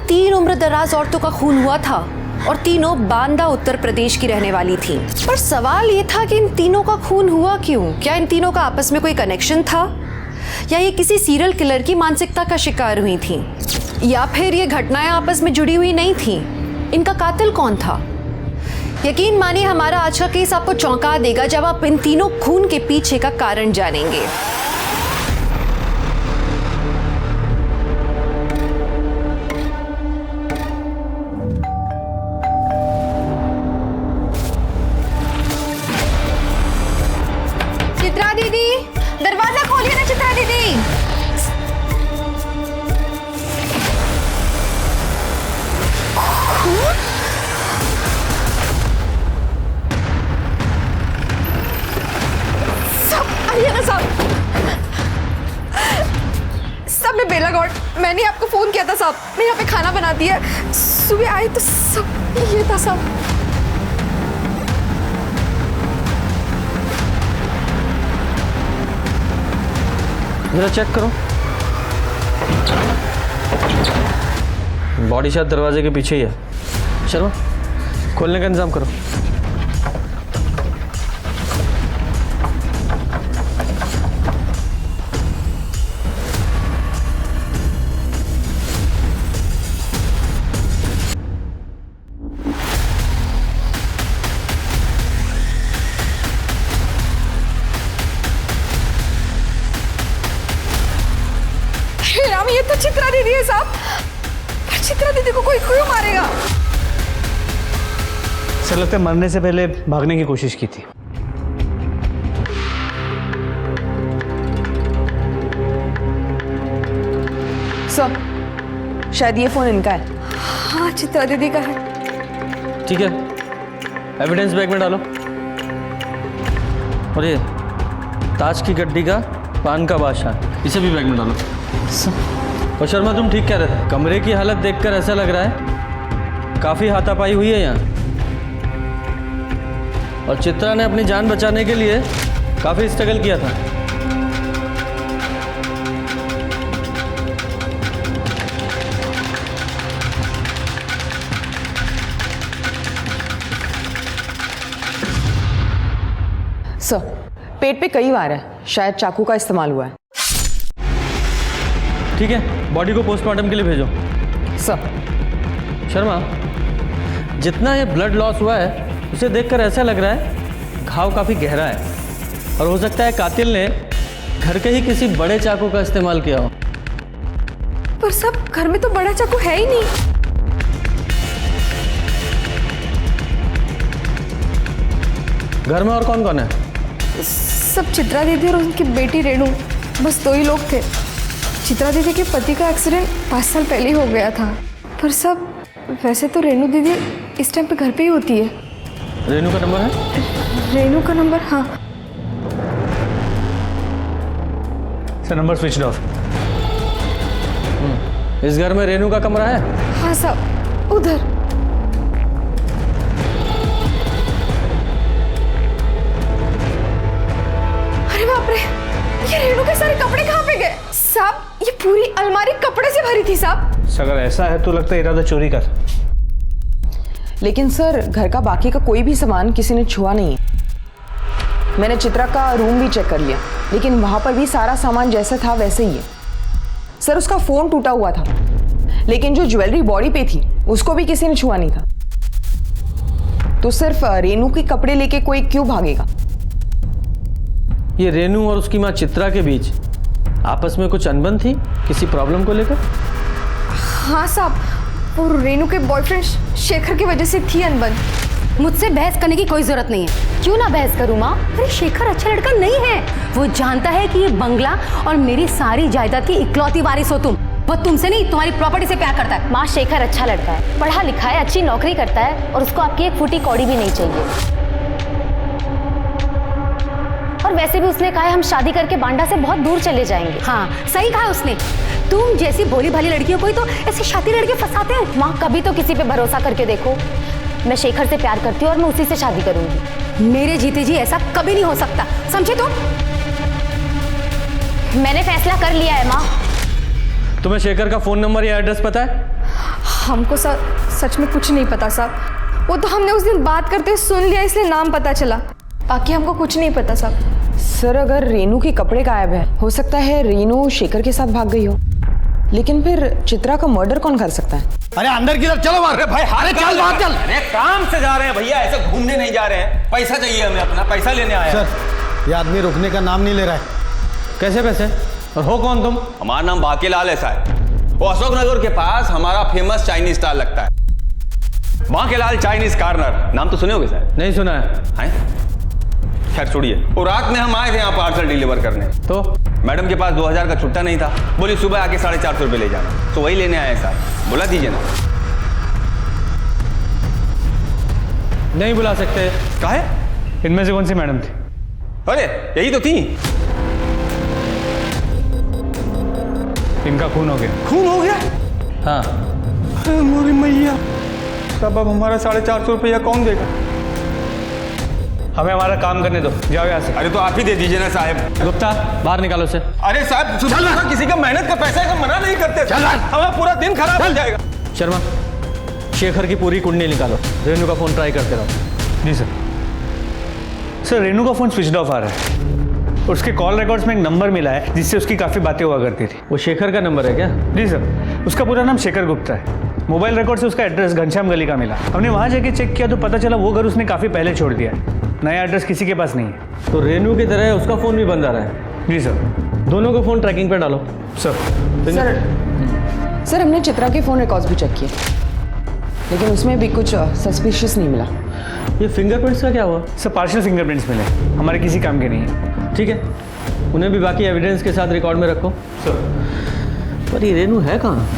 3 उम्र दराज औरतों का खून हुआ था और तीनों बांदा उत्तर प्रदेश की रहने वाली थीं। पर सवाल ये था कि इन तीनों का खून हुआ क्यों? क्या इन तीनों का आपस में कोई कनेक्शन था, या ये किसी सीरियल किलर की मानसिकता का शिकार हुई थीं, या फिर ये घटनाएं आपस में जुड़ी हुई नहीं थीं? इनका कातिल कौन था? यकीन मानिए हमारा आज का केस आपको चौंका देगा जब आप इन तीनों खून के पीछे का कारण जानेंगे। चित्रा दीदी, दरवाजा खोलिए ना चित्रा दीदी। आइए ना साहब। सब मैं बेला गौड़, मैंने आपको फोन किया था साहब। मैं यहाँ पे खाना बनाती है, सुबह आए तो सब ये था साहब। जरा चेक करो, बॉडी शायद दरवाजे के पीछे ही है। चलो खोलने का इंतजाम करो। राम, ये तो चित्रा दीदी है साहब। पर चित्रा दीदी को कोई क्यों मारेगा? सर लगता है मरने से पहले भागने की कोशिश की थी। सर, शायद ये फोन इनका है। हाँ, चित्रा दीदी का है। ठीक है, एविडेंस बैग में डालो। और ये ताज की गड्डी का पान का बादशाह, इसे भी बैग में डालो। और शर्मा, तुम ठीक कह रहे थे, कमरे की हालत देखकर ऐसा लग रहा है काफ़ी हाथापाई हुई है यहाँ। और चित्रा ने अपनी जान बचाने के लिए काफ़ी स्ट्रगल किया था। सर, पेट पे कई वार है, शायद चाकू का इस्तेमाल हुआ है। ठीक है, बॉडी को पोस्टमार्टम के लिए भेजो। सर, शर्मा, जितना ये ब्लड लॉस हुआ है उसे देखकर ऐसा लग रहा है घाव काफ़ी गहरा है और हो सकता है कातिल ने घर के ही किसी बड़े चाकू का इस्तेमाल किया हो। पर सब घर में तो बड़ा चाकू है ही नहीं। घर में और कौन कौन है? सब चित्रा दीदी और उनकी बेटी रेणु, बस 2 ही लोग थे। चित्रा दीदी के पति का एक्सीडेंट 5 साल पहले ही हो गया था। पर सब वैसे तो रेणु दीदी इस टाइम पे घर पे ही होती है। रेणु का नंबर है? रेणु का नंबर? हाँ सर, नंबर स्विच ऑफ। इस घर में रेणु का कमरा है? हाँ साहब, उधर। अरे बाप रे, ये रेणु के सारे कपड़े कहाँ पे गए? साहब, ये पूरी अलमारी कपड़े से भरी थी साहब। अगर ऐसा है तो लगता है इरादा चोरी का। लेकिन सर, घर का बाकी का कोई भी सामान किसी ने छुआ नहीं है। मैंने चित्रा का रूम भी चेक कर लिया, लेकिन वहां पर भी सारा सामान जैसा था वैसे ही है। सर, उसका फोन टूटा हुआ था, लेकिन जो ज्वेलरी बॉडी पे थी उसको भी किसी ने छुआ नहीं था। तो सिर्फ रेनू के कपड़े लेके कोई क्यों भागेगा? ये रेणु और उसकी माँ चित्रा के बीच आपस में कुछ अनबन थी किसी प्रॉब्लम को लेकर? हाँ साहब, वो रेणु के बॉयफ्रेंड शेखर की वजह से थी अनबन। मुझसे बहस करने की कोई जरूरत नहीं है। क्यों ना बहस करूं माँ? अरे शेखर अच्छा लड़का नहीं है। वो जानता है कि ये बंगला और मेरी सारी जायदाद की इकलौती वारिस हो तुम। वो तुमसे नहीं, तुम्हारी प्रॉपर्टी से प्यार करता है। माँ, शेखर अच्छा लड़का है, पढ़ा लिखा है, अच्छी नौकरी करता है और उसको आपकी 1 फूटी कौड़ी भी नहीं चाहिए। और वैसे भी उसने कहा है हम शादी करके बांडा से बहुत दूर चले जाएंगे। हाँ, सही कहा उसने। तुम जैसी भोली भाली लड़कियों को ही तो ऐसे शादी लड़के फंसाते हैं। माँ, कभी तो किसी पे भरोसा करके देखो। मैं शेखर से प्यार करती हूँ और मैं उसी से शादी करूंगी। मेरे जीते जी ऐसा कभी नहीं हो सकता, समझे तुम? मैंने फैसला कर लिया है माँ। तुम्हें शेखर का फोन नंबर या एड्रेस पता है? हमको सच में कुछ नहीं पता साहब। वो तो हमने उस दिन बात करते सुन लिया इसलिए नाम पता चला, बाकी हमको कुछ नहीं पता साहब। सर अगर रेनू के कपड़े गायब है, हो सकता है रेनू शेखर के साथ भाग गई हो, लेकिन फिर चित्रा का मर्डर कौन कर सकता है? अरे अंदर किधर, चलो मार भाई, हारे चल बाहर चल। अरे काम से जा रहे हैं भैया, ऐसे घूमने नहीं जा रहे हैं। पैसा चाहिए हमें, अपना पैसा लेने आए हैं। सर ये आदमी रुकने का नाम नहीं ले रहा है। कैसे पैसे? और हो कौन तुम? हमारा नाम बाकीलाल है साहब। वो अशोक नगर के पास हमारा फेमस चाइनीज स्टॉल लगता है, बाकीलाल चाइनीज कॉर्नर। नाम तो सुने होगे साहब? नहीं सुना है। खैर छोड़िए, वो रात में हम आए थे यहाँ पार्सल डिलीवर करने, तो मैडम के पास 2000 का छुट्टा नहीं था, बोली सुबह आके 450 रुपये ले जाना, तो वही लेने आए साहब। बुला दीजिए ना। नहीं बुला सकते। काहे? इनमें से कौन सी मैडम थी? अरे यही तो थी। इनका खून हो गया। खून हो गया? हाँ। अरे मोरी मैया, तब अब हमारा 450 रुपया कौन देगा? हमें हमारा काम करने दो, जाओ यहाँ से। अरे तो आप ही दे दीजिए ना साहब। गुप्ता बाहर निकालो से। अरे साहब सुबह किसी का मेहनत का पैसा है, मना नहीं करते। हमारा पूरा दिन खराब हो जाएगा। शर्मा, शेखर की पूरी कुंडली निकालो, रेनू का फोन ट्राई करते रहो। जी सर। सर रेनू का फोन स्विच ऑफ आ रहा है। उसके कॉल रिकॉर्ड्स में एक नंबर मिला है जिससे उसकी काफ़ी बातें हुआ करती थी। वो शेखर का नंबर है क्या? जी सर, उसका पूरा नाम शेखर गुप्ता है। मोबाइल रिकॉर्ड से उसका एड्रेस घनश्याम गली का मिला। हमने वहाँ जाके चेक किया तो पता चला वो घर उसने काफ़ी पहले छोड़ दिया है, नया एड्रेस किसी के पास नहीं है। तो रेनू की तरह उसका फ़ोन भी बंद आ रहा है। जी सर। दोनों को फ़ोन ट्रैकिंग पे डालो। सर हमने चित्रा के फ़ोन रिकॉर्ड्स भी चेक किए, लेकिन उसमें भी कुछ सस्पिशियस नहीं मिला। ये फिंगरप्रिंट्स का क्या हुआ? सर पार्शियल फिंगरप्रिंट्स मिले, हमारे किसी काम के नहीं है। ठीक है, उन्हें भी बाकी एविडेंस के साथ रिकॉर्ड में रखो। सर पर ये रेनू है कहाँ?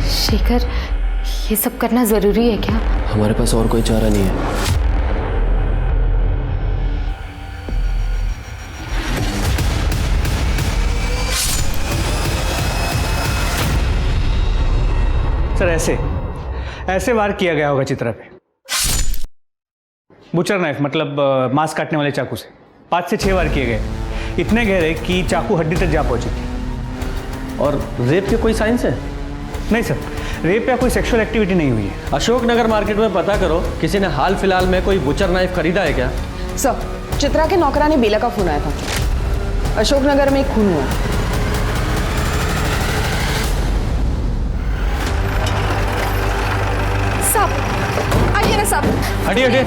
शेखर, ये सब करना जरूरी है क्या? हमारे पास और कोई चारा नहीं है। सर ऐसे वार किया गया होगा चित्रा पे। बुचर नाइफ मतलब मांस काटने वाले चाकू से 5 से 6 बार किए गए, इतने गहरे कि चाकू हड्डी तक जा पहुंची थी। और रेप के कोई साइंस है? नहीं सर, रेप या कोई सेक्सुअल एक्टिविटी नहीं हुई है। अशोक नगर मार्केट में पता करो, किसी ने हाल फिलहाल में कोई बुचर नाइफ खरीदा है क्या? सर चित्रा के नौकरानी बेला का फोन आया था, अशोक नगर में एक खून हुआ। साहब आइए ना साहब। हटिए हटिए।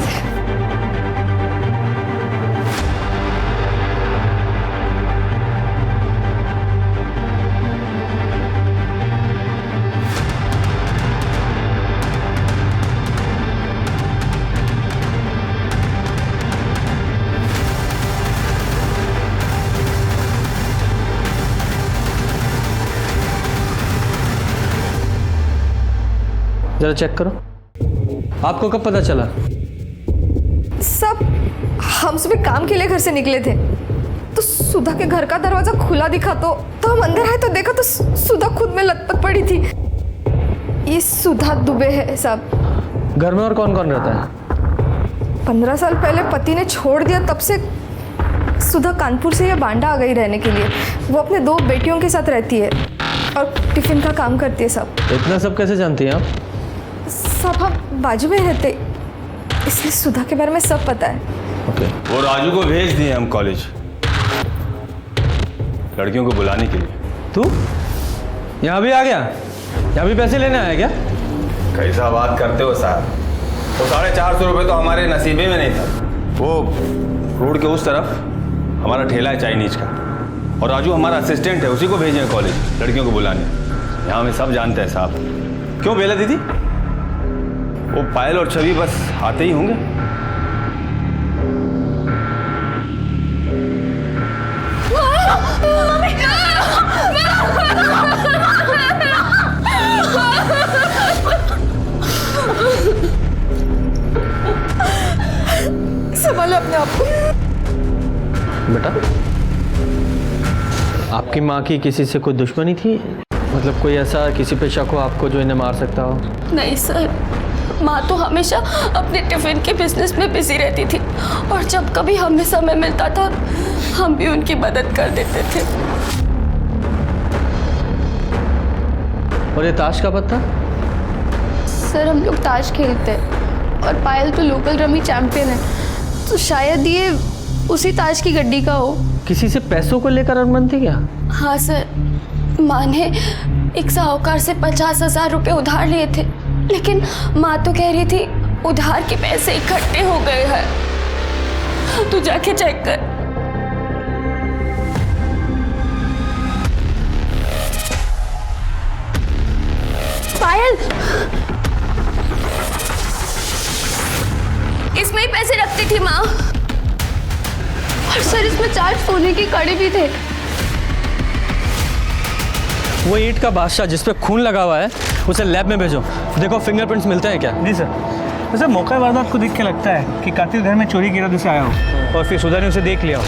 जरा चेक करो, आपको कब पता चला? सब हम सुबह काम के लिए घर से निकले थे तो सुधा के घर का दरवाजा खुला दिखा, तो हम अंदर आए तो देखा तो सुधा खुद में लटपट पड़ी थी। ये सुधा दुबे है साहब। घर में और कौन कौन रहता है? 15 साल पहले पति ने छोड़ दिया, तब से सुधा कानपुर से या बांडा आ गई रहने के लिए। वो अपने 2 बेटियों के साथ रहती है और टिफिन का काम करती है साहब। इतना सब कैसे जानती हैं आप? सब हम बाजू में रहते, इसलिए सुधा के बारे में सब पता है। ओके। वो राजू को भेज दिए हम कॉलेज, लड़कियों को बुलाने के लिए। तू यहाँ भी आ गया? यहाँ भी पैसे लेने आया क्या? कैसा बात करते हो साहब, वो 450 रुपये तो हमारे नसीबे में नहीं था। वो रोड के उस तरफ हमारा ठेला है चाइनीज का, और राजू हमारा असिस्टेंट है, उसी को भेजे हैं कॉलेज लड़कियों को बुलाने। यहाँ हमें सब जानते हैं साहब। क्यों बेला दीदी? वो पायल और छवि बस आते ही होंगे। संभालो अपने आप को। बेटा, आपकी माँ की किसी से कोई दुश्मनी थी मतलब कोई ऐसा किसी पे शक हो आपको जो इन्हें मार सकता हो? नहीं सर, माँ तो हमेशा अपने टिफिन के बिजनेस में बिजी रहती थी और जब कभी हमें समय मिलता था हम भी उनकी मदद कर देते थे। और ये ताश का पत्ता? सर हम लोग ताश खेलते हैं और पायल तो लोकल रमी चैंपियन है, तो शायद ये उसी ताश की गड्डी का हो। किसी से पैसों को लेकर अनबन थी क्या? हाँ सर, माँ ने एक साहूकार से 50,000 रुपये उधार लिए थे, लेकिन माँ तो कह रही थी उधार के पैसे इकट्ठे हो गए हैं। तू जाके चेक कर। पायल, इसमें ही पैसे रखती थी माँ। और सर इसमें 4 सोने की कड़ी भी थे। वो ईंट का बादशाह जिस पे खून लगा हुआ है उसे लैब में भेजो, देखो फिंगरप्रिंट्स मिलते हैं क्या? जी सर। वैसे मौका वारदात को देख के लगता है कि कातिल घर में चोरी के इरादे से आया हो और फिर सुधा ने उसे देख लिया हो,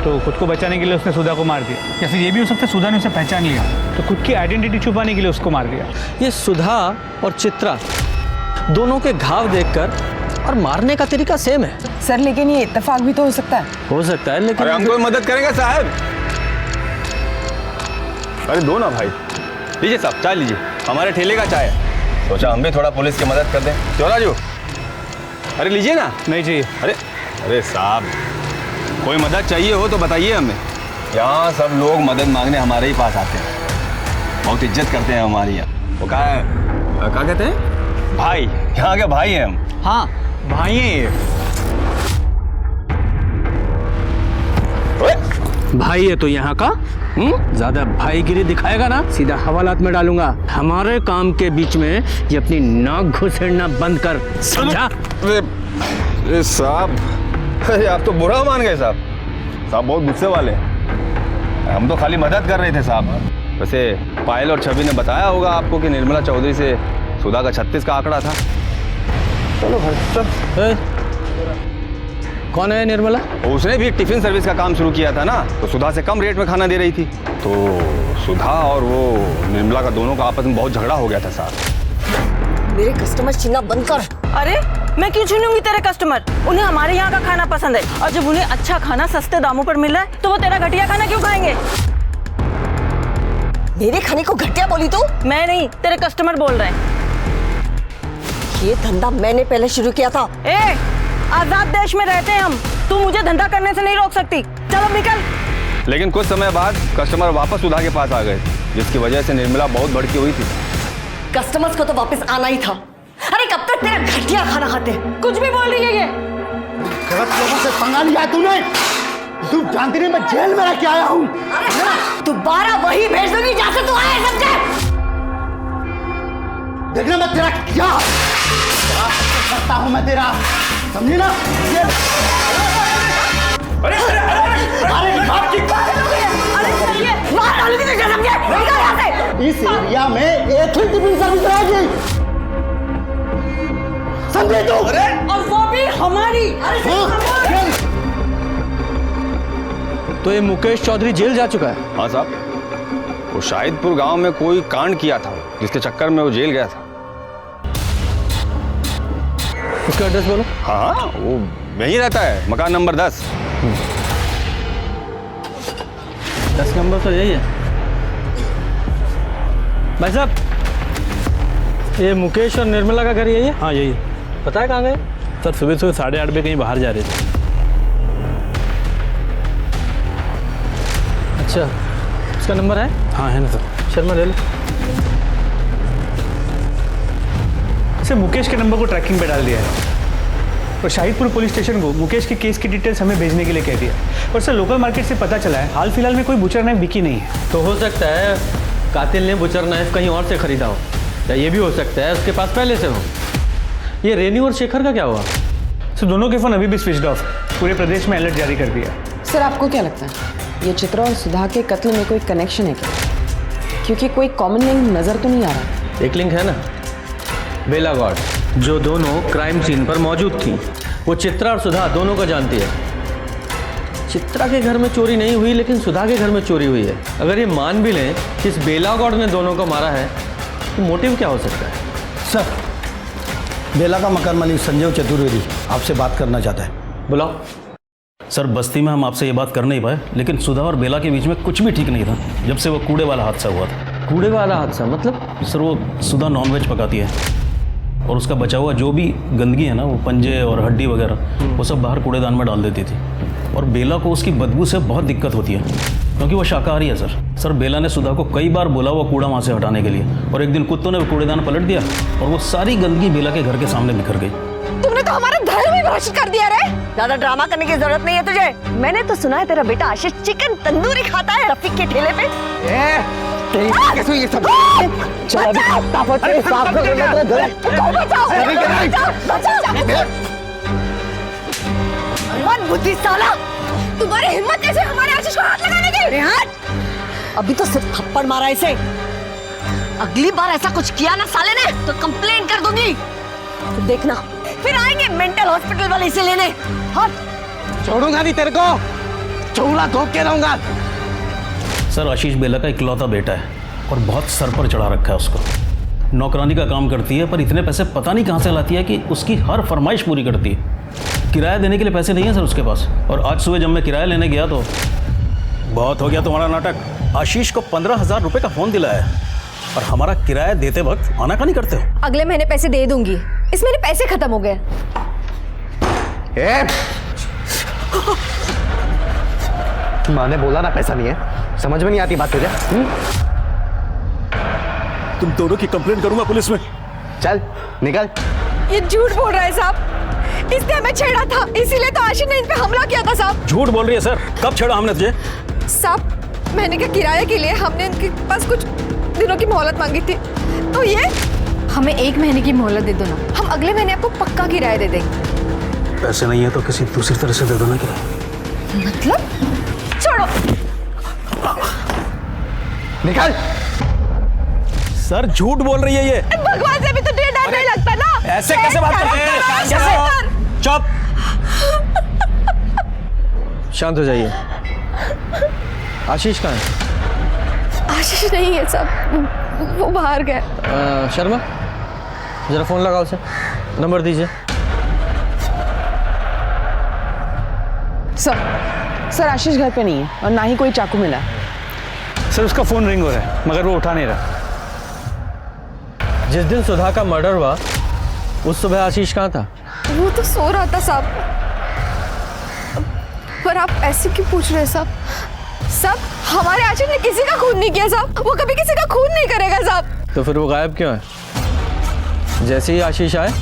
तो खुद को बचाने के लिए उसने सुधा को मार दिया। या फिर ये भी हो सकता है सुधा ने उसे पहचान लिया तो खुद की आइडेंटिटी छुपाने के लिए उसको मार दिया। ये सुधा और चित्रा दोनों के घाव देखकर और मारने का तरीका सेम है। सर लेकिन ये इत्तेफाक भी तो हो सकता है। हो सकता है, लेकिन अरे हमको मदद करेंगे साहब? अरे दो ना भाई, लीजिए साहब चाय लीजिए, हमारे ठेले का चाय है। सोचा हम भी थोड़ा पुलिस की मदद कर दें। क्यों राजू? अरे लीजिए ना। नहीं चाहिए। अरे अरे साहब, कोई मदद चाहिए हो तो बताइए हमें। यहाँ सब लोग मदद मांगने हमारे ही पास आते हैं, बहुत इज्जत करते हैं हमारी। यहाँ वो क्या कहते हैं? भाई, यहाँ के भाई हैं हम। हाँ भाई हैं ये। भाई है तो यहाँ का ज्यादा भाईगिरी दिखाएगा ना सीधा हवालात में डालूंगा। हमारे काम के बीच में ये अपनी नाक घुसेड़ना बंद कर, समझा? अरे साहब, अरे आप तो बुरा मान गए साहब। साहब बहुत गुस्से वाले हैं, हम तो खाली मदद कर रहे थे साहब। वैसे पायल और छवि ने बताया होगा आपको कि निर्मला चौधरी से सुधा का 36 का आंकड़ा था। चलो भाई चल। कौन है निर्मला? उसने भी एक टिफिन सर्विस का काम शुरू किया था ना, तो सुधा से कम रेट में खाना दे रही थी। तो सुधा और वो निर्मला का दोनों का आपस में बहुत झगड़ा हो गया था साहब। मेरे कस्टमर छीनना बंद कर। अरे मैं क्यों छीनूंगी तेरे कस्टमर? उन्हें हमारे यहाँ का खाना पसंद है और जब उन्हें अच्छा खाना सस्ते दामों पर मिल रहा है तो वो तेरा घटिया खाना क्यों खाएंगे? मेरे खाने को घटिया बोली तू? मैं नहीं, तेरे कस्टमर बोल रहे हैं। ये धंधा मैंने पहले शुरू किया था। ए, आजाद देश में रहते हैं हम, तू मुझे धंधा करने से नहीं रोक सकती। चलो निकल। लेकिन कुछ समय बाद कस्टमर वापस सुधा के पास आ गए, जिसकी वजह से निर्मला बहुत भड़की हुई थी। कस्टमर्स को तो वापस आना ही था। अरे कब तक तेरा घटिया खाना खाते? कुछ भी बोल रही है ये। गलत लोगों से पंगा लिया तूने। तू जानती नहीं मैं जेल में रह के आया हूँ। दोबारा वही भेज दूंगी जहाँ से तू आया, समझे? देखना मैं तेरा क्या करता हूँ मैं तेरा, समझी ना? अरे बाप की मार डालूंगी तुझे, समझे? निकल यहाँ से। इस एरिया में एक ही टिफिन सर्विस रहेगी, समझे तू? और वो भी हमारी। तो ये मुकेश चौधरी जेल जा चुका है? हाँ साहब, वो शाहिदपुर गांव में कोई कांड किया था जिसके चक्कर में वो जेल गया था। उसका एड्रेस बोलो। हाँ वो यहीं रहता है, मकान नंबर 10। 10 नंबर तो यही है। भाई साहब, ये मुकेश और निर्मला का घर यही है? हाँ यही है। पता है कहाँ गए? सर सुबह 8:30 बजे कहीं बाहर जा रहे थे। अच्छा, उसका नंबर है? हाँ है ना सर। शर्मा ले लो। इसे मुकेश के नंबर को ट्रैकिंग पे डाल दिया है और शाहिदपुर पुलिस स्टेशन को मुकेश के केस की डिटेल्स हमें भेजने के लिए कह दिया। और सर लोकल मार्केट से पता चला है हाल फिलहाल में कोई बुचर नाइफ बिकी नहीं है। तो हो सकता है कातिल ने बुचर नाइफ कहीं और से खरीदा हो, या ये भी हो सकता है उसके पास पहले से हो। ये रेनू और शेखर का क्या हुआ? सर दोनों के फ़ोन अभी भी स्विच्ड ऑफ, पूरे प्रदेश में अलर्ट जारी कर दिया। सर आपको क्या लगता है ये चित्रा और सुधा के कत्ल में कोई कनेक्शन है क्या? क्योंकि कोई कॉमन लिंक नज़र तो नहीं आ रहा। एक लिंक है ना, बेला गॉड, जो दोनों क्राइम सीन पर मौजूद थी। वो चित्रा और सुधा दोनों को जानती है। चित्रा के घर में चोरी नहीं हुई, लेकिन सुधा के घर में चोरी हुई है। अगर ये मान भी लें कि इस बेला गौड़ ने दोनों को मारा है, तो मोटिव क्या हो सकता है? सर, बेला का मकान मालिक संजय चतुर्वेदी आपसे बात करना चाहता है। बुलाओ। सर, बस्ती में हम आपसे ये बात कर नहीं पाए, लेकिन सुधा और बेला के बीच में कुछ भी ठीक नहीं था जब से वो कूड़े वाला हादसा हुआ था। कूड़े वाला हादसा मतलब? सर, वो सुधा नॉनवेज पकाती है और उसका बचा हुआ जो भी गंदगी है ना, वो पंजे और हड्डी वगैरह, वो सब बाहर कूड़ेदान में डाल देती थी। और बेला को उसकी बदबू से बहुत दिक्कत होती है क्योंकि वो शाकाहारी है। सर, बेला ने सुधा को कई बार बोला वो कूड़ा वहाँ से हटाने के लिए, और एक दिन कुत्तों ने वो कूड़ेदान पलट दिया और वो सारी गंदगी बेला के घर के सामने बिखर गई। तुमने तो हमारा धर्म ही भ्रष्ट कर दिया रे। ज्यादा ड्रामा करने की जरूरत नहीं है तुझे। मैंने तो सुना है तेरा बेटा आशीष चिकन तंदूरी खाता है रफीक के ठेले पे। कैसे ये सब? मन बुद्धि साला, तुम्हारी हिम्मत कैसे हमारे आशीष को हाथ लगाने की? अभी तो सिर्फ थप्पड़ मारा इसे, अगली बार ऐसा कुछ किया ना साले ने तो कंप्लेन कर दूंगी। तो देखना फिर आएंगे मेंटल हॉस्पिटल वाले इसे लेने। हट। छोड़ूंगा नहीं तेरे को, चौड़ा घोंक के रहूंगा। सर, आशीष बेला का इकलौता बेटा है और बहुत सर पर चढ़ा रखा है उसको। नौकरानी का काम करती है, पर इतने पैसे पता नहीं कहाँ से लाती है कि उसकी हर फरमाइश पूरी करती है। किराया देने के लिए पैसे नहीं है सर उसके पास। और आज सुबह जब मैं किराया लेने गया तो बहुत हो गया तुम्हारा नाटक। आशीष को 15,000 रुपये का फ़ोन दिलाया है और हमारा किराया देते वक्त आनाकानी करते हो। अगले महीने पैसे दे दूंगी, इस महीने पैसे खत्म हो गए। माँ ने बोला ना पैसा नहीं है, समझ में नहीं आती बात तुझे। तुम दोनों की कंप्लेंट करूंगा पुलिस में। चल निकल। ये झूठ बोल रहा है साहब, इसने हमें छेड़ा था, इसीलिए तो आशीष ने इन पे हमला किया था साहब। झूठ बोल रही है सर, कब छेड़ा हमने तुझे? साहब, महीने के किराए के लिए हमने इनके पास कुछ दिनों की मोहलत मांगी थी, तो ये हमें 1 महीने की मोहलत दे दो ना, हम अगले महीने आपको पक्का किराया दे देंगे। पैसे नहीं है तो किसी दूसरी तरह से दे दो ना किराया। मतलब? छोड़ो। निकल। सर, झूठ बोल रही है ये। भगवान से भी तो डर नहीं लगता ना। ऐसे कैसे बात करते हैं? कैसे? चुप। शांत हो जाइए। आशीष कहाँ है? आशीष नहीं है साहब, वो बाहर गए। शर्मा, जरा फोन लगाओ उसे, नंबर दीजिए। सर, आशीष घर पे नहीं है और ना ही कोई चाकू मिला है। सर, उसका फ़ोन रिंग हो रहा है मगर वो उठा नहीं रहा। जिस दिन सुधा का मर्डर हुआ उस सुबह आशीष कहाँ था? वो तो सो रहा था साहब। पर आप ऐसे क्यों पूछ रहे हैं साहब? साहब, हमारे आशीष ने किसी का खून नहीं किया साहब, वो कभी किसी का खून नहीं करेगा साहब। तो फिर वो गायब क्यों है? जैसे ही आशीष आए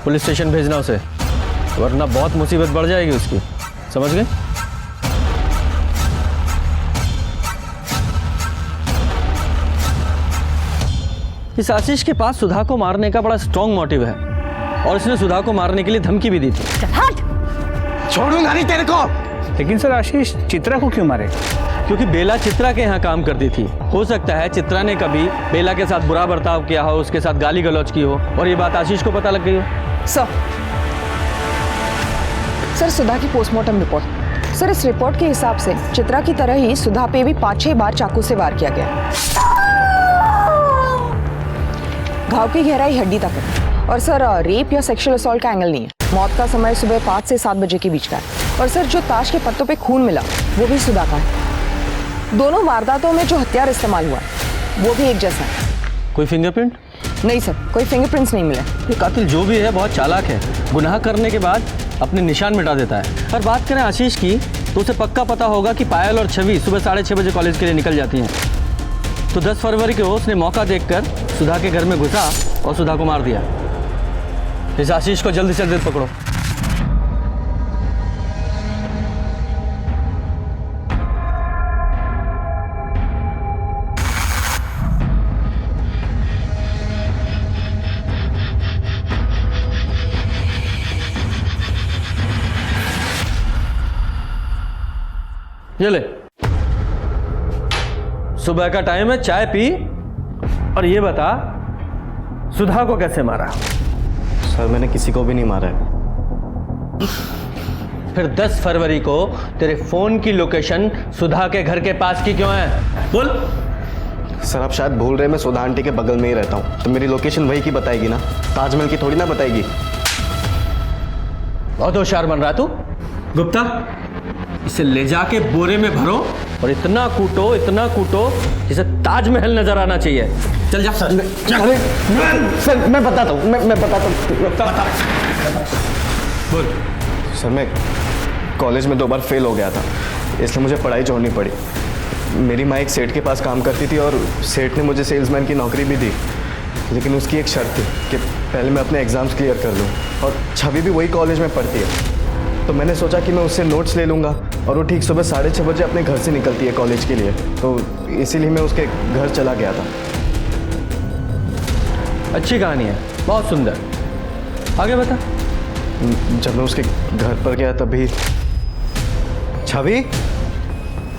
पुलिस स्टेशन भेजना उसे, वरना बहुत मुसीबत बढ़ जाएगी उसकी, समझ गए? इस आशीष के पास सुधा को मारने का बड़ा स्ट्रॉन्ग मोटिव है और इसने सुधा को मारने के लिए धमकी भी दी थी। हट! छोड़ूंगा नहीं तेरे को। लेकिन सर, आशीष चित्रा को क्यों मारे? क्योंकि बेला चित्रा के यहाँ काम करती थी। हो सकता है चित्रा ने कभी बेला के साथ बुरा बर्ताव किया हो, उसके साथ गाली गलौज की हो और ये बात आशीष को पता लग गई हो। सर, सुधा की पोस्टमार्टम रिपोर्ट। सर, इस रिपोर्ट के हिसाब से चित्रा की तरह ही सुधा पे भी 5-6 बार चाकू से वार किया गया। घाव की गहराई हड्डी तक है और सर, रेप या सेक्सुअल असॉल्ट का एंगल नहीं है। मौत का समय सुबह 5 से 7 बजे के बीच का है और सर, जो ताश के पत्तों पे खून मिला वो भी सुधा का है। दोनों वारदातों में जो हथियार इस्तेमाल हुआ है वो भी एक जैसा है। कोई फिंगरप्रिंट? नहीं सर, कोई फिंगरप्रिंट्स नहीं मिले। ये कातिल जो भी है बहुत चालाक है, गुनाह करने के बाद अपने निशान मिटा देता है। और बात करें आशीष की, तो उसे पक्का पता होगा कि पायल और छवि सुबह 6:30 बजे कॉलेज के लिए निकल जाती हैं। तो 10 फरवरी को उसने मौका देखकर सुधा के घर में घुसा और सुधा को मार दिया। इस आशीष को जल्दी से जल्दी पकड़ो। ये ले, सुबह का टाइम है, चाय पी और ये बता सुधा को कैसे मारा? सर, मैंने किसी को भी नहीं मारा है। फिर 10 फरवरी को तेरे फोन की लोकेशन सुधा के घर के पास की क्यों है? बोल। सर आप शायद भूल रहे, मैं सुधा आंटी के बगल में ही रहता हूँ, तो मेरी लोकेशन वही की बताएगी ना, ताजमहल की थोड़ी ना बताएगी। बहुत होशियार बन रहा तू। गुप्ता, इसे ले जाके बोरे में भरो और इतना कूटो जिसे ताजमहल नजर आना चाहिए। चल जा। सर मैं बताता हूँ, मैं बताता हूँ। बोल। सर मैं कॉलेज में 2 बार फेल हो गया था, इसलिए मुझे पढ़ाई छोड़नी पड़ी। मेरी माँ एक सेठ के पास काम करती थी और सेठ ने मुझे सेल्समैन की नौकरी भी दी, लेकिन उसकी एक शर्त थी कि पहले मैं अपने एग्ज़ाम्स क्लियर कर लूँ, और छवि भी वही कॉलेज में पढ़ती है। तो मैंने सोचा कि मैं उससे नोट्स ले लूँगा, और वो ठीक सुबह 6:30 बजे अपने घर से निकलती है कॉलेज के लिए, तो इसीलिए मैं उसके घर चला गया था। अच्छी कहानी है, बहुत सुंदर। आगे बता। जब मैं उसके घर पर गया तभी छवि,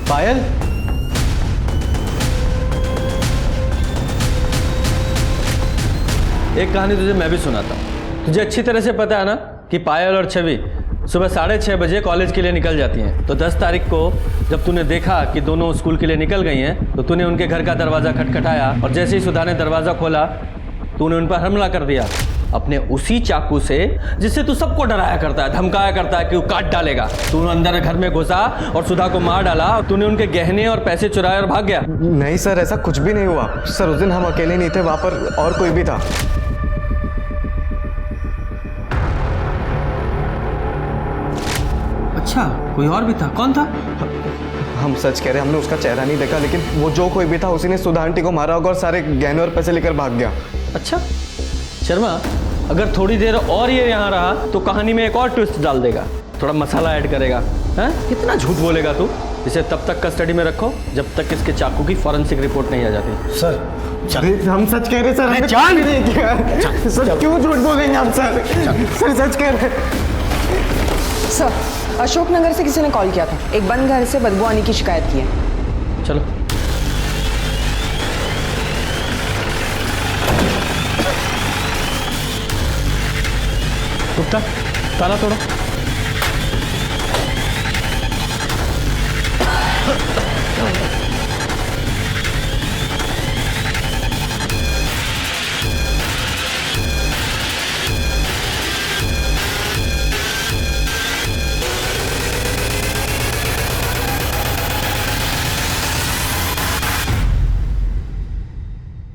पायल, एक कहानी तुझे मैं भी सुनाता हूँ। तुझे अच्छी तरह से पता है ना कि पायल और छवि सुबह 6:30 बजे कॉलेज के लिए निकल जाती हैं। तो 10 तारीख को जब तूने देखा कि दोनों स्कूल के लिए निकल गई हैं, तो तूने उनके घर का दरवाज़ा खटखटाया, और जैसे ही सुधा ने दरवाज़ा खोला तूने उन पर हमला कर दिया अपने उसी चाकू से जिससे तू सबको डराया करता है, धमकाया करता है कि वो काट डालेगा। तू अंदर घर में घुसा और सुधा को मार डाला, और तूने उनके गहने और पैसे चुराए और भाग गया। नहीं सर, ऐसा कुछ भी नहीं हुआ सर। उस दिन हम अकेले नहीं थे, वहाँ पर और कोई भी था। अच्छा, कोई और भी था? कौन था? हम सच कह रहे हैं, हमने उसका चेहरा नहीं देखा, लेकिन वो जो कोई भी था उसी ने सुधा आंटी को मारा होगा और सारे गहने और पैसे लेकर भाग गया। अच्छा शर्मा, अगर थोड़ी देर और ये यहाँ रहा तो कहानी में एक और ट्विस्ट डाल देगा, थोड़ा मसाला ऐड करेगा। हैं? कितना झूठ बोलेगा तू? इसे तब तक कस्टडी में रखो जब तक इसके चाकू की फॉरेंसिक रिपोर्ट नहीं आ जाती। सर हम सच कह रहे सर, जान नहीं किया सर, क्यों झूठ बोलेंगे आप सर? सर सच कह रहे। सर अशोकनगर से किसी ने कॉल किया था, एक बंद घर से बदबू आने की शिकायत की है। चलो। गुप्ता, ताला तोड़ो।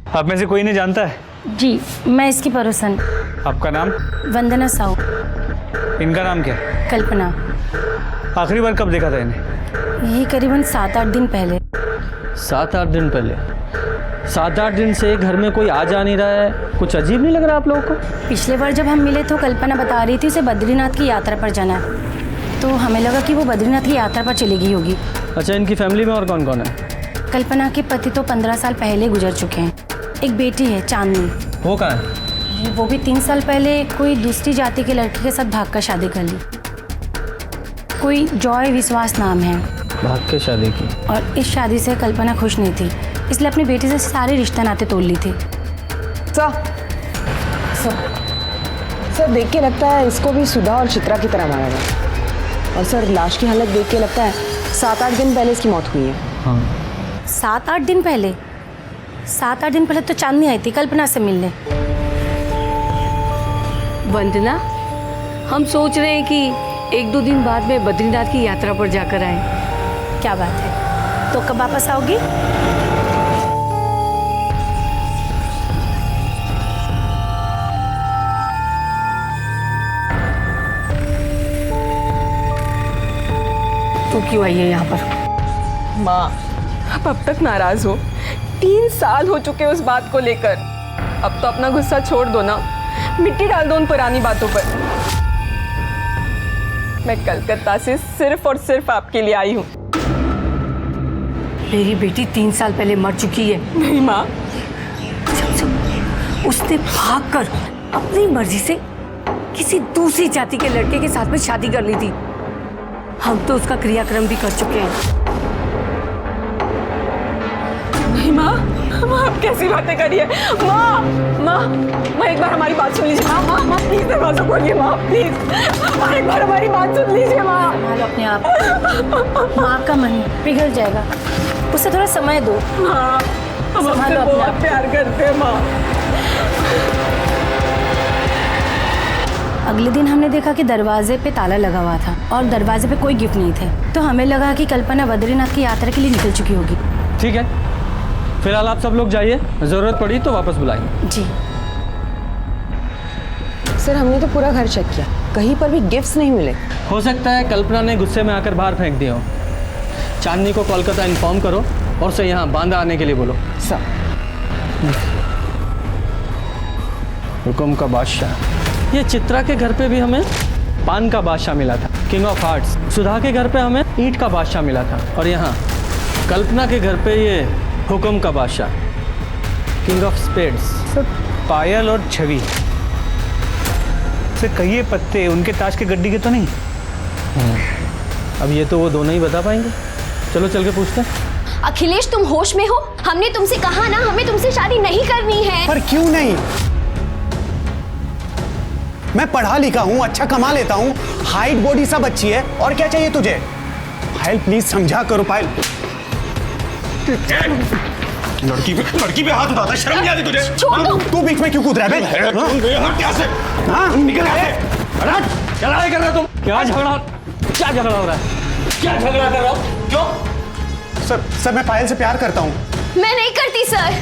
आप में से कोई नहीं जानता है? जी, मैं इसकी पड़ोसन। आपका नाम? वंदना साहू। इनका नाम क्या? कल्पना। आखिरी बार कब देखा था इन्हें? यही करीबन 7-8 दिन पहले। 7-8 दिन पहले? 7-8 दिन से घर में कोई आ जा नहीं रहा है, कुछ अजीब नहीं लग रहा आप लोगों को? पिछले बार जब हम मिले तो कल्पना बता रही थी उसे बद्रीनाथ की यात्रा पर जाना है, तो हमें लगा कि वो बद्रीनाथ की यात्रा पर चली गई होगी। अच्छा, इनकी फैमिली में और कौन कौन है? कल्पना के पति तो 15 साल पहले गुजर चुके हैं। एक बेटी है चांदनी। वो कहाँ है? वो भी 3 साल पहले कोई दूसरी जाति के लड़के के साथ भागकर शादी कर ली। कोई जॉय विश्वास नाम है। भाग के शादी की? और इस शादी से कल्पना खुश नहीं थी, इसलिए अपनी बेटी से सारे रिश्ते नाते तोड़ ली थी। सर देख के लगता है इसको भी सुधा और चित्रा की तरह मारा गया। और सर लाश की हालत देख के लगता है 7-8 दिन पहले इसकी मौत हुई है। हाँ। 7-8 दिन पहले? 7-8 दिन पहले तो चांदनी आई थी कल्पना से मिलने। वंदना, हम सोच रहे हैं कि 1-2 दिन बाद में बद्रीनाथ की यात्रा पर जाकर आए। क्या बात है, तो कब वापस आओगी? तू क्यों आई है यहाँ पर? माँ, आप अब तक नाराज हो। 3 साल हो चुके उस बात को लेकर। अब तो अपना गुस्सा छोड़ दो ना, मिट्टी डाल दो उन पुरानी बातों पर। मैं कलकत्ता से सिर्फ और सिर्फ आपके लिए आई हूँ। मेरी बेटी 3 साल पहले मर चुकी है। नहीं माँ, उसने भागकर अपनी मर्जी से किसी दूसरी जाति के लड़के के साथ में शादी कर ली थी। हम तो उसका क्रियाक्रम भी कर चुके हैं। नहीं माँ, माँ आप कैसी बातें करिए। माँ माँ माँ एक बार हमारी बात सुन लीजिए। माँ माँ माँ प्लीज दरवाजा खोलिए माँ प्लीज। माँ एक बार हमारी बात सुन लीजिए माँ। संभालो अपने आप। माँ का मन पिघल जाएगा, उसे थोड़ा समय दो। माँ हम आपसे बहुत प्यार करते हैं माँ। अगले दिन हमने देखा कि दरवाजे पे ताला लगा हुआ था और दरवाजे पे कोई गिफ्ट नहीं थे, तो हमें लगा कि कल्पना बद्रीनाथ की यात्रा के लिए निकल चुकी होगी। ठीक है, फिलहाल आप सब लोग जाइए, ज़रूरत पड़ी तो वापस बुलाएंगे। जी सर हमने तो पूरा घर चेक किया, कहीं पर भी गिफ्ट्स नहीं मिले। हो सकता है कल्पना ने गुस्से में आकर बाहर फेंक दिया हो। चांदनी को कोलकाता इन्फॉर्म करो और उसे यहाँ बांदा आने के लिए बोलो। सर हुक्म का बादशाह। ये चित्रा के घर पे भी हमें पान का बादशाह मिला था, किंग ऑफ हार्ट्स। सुधा के घर पे हमें ईंट का बादशाह मिला था, और यहाँ कल्पना के घर पे ये हुक्म का बादशाह, किंग ऑफ स्पेड्स। पायल और छवि से कहिए पत्ते उनके ताज के गड्डी के तो नहीं? अब ये तो वो दोनों ही बता पाएंगे। चलो चल के पूछते हैं। अखिलेश तुम होश में हो? हमने तुमसे कहा ना हमें तुमसे शादी नहीं करनी है। पर क्यों नहीं? मैं पढ़ा लिखा हूं, अच्छा कमा लेता हूं, हाइट बॉडी सब अच्छी है, और क्या चाहिए तुझे? पायल प्लीज समझा करो पायल। लड़की पे हाथ उठाता, शर्म नहीं आती तुझे? तू बीच में क्यों कूद रहा है? निकल क्या लड़ाई कर रहे हो तुम? क्या झगड़ा हो रहा है? क्या झगड़ा कर रहा हो? क्यों? सर मैं पायल से प्यार करता हूँ। मैं नहीं करती सर।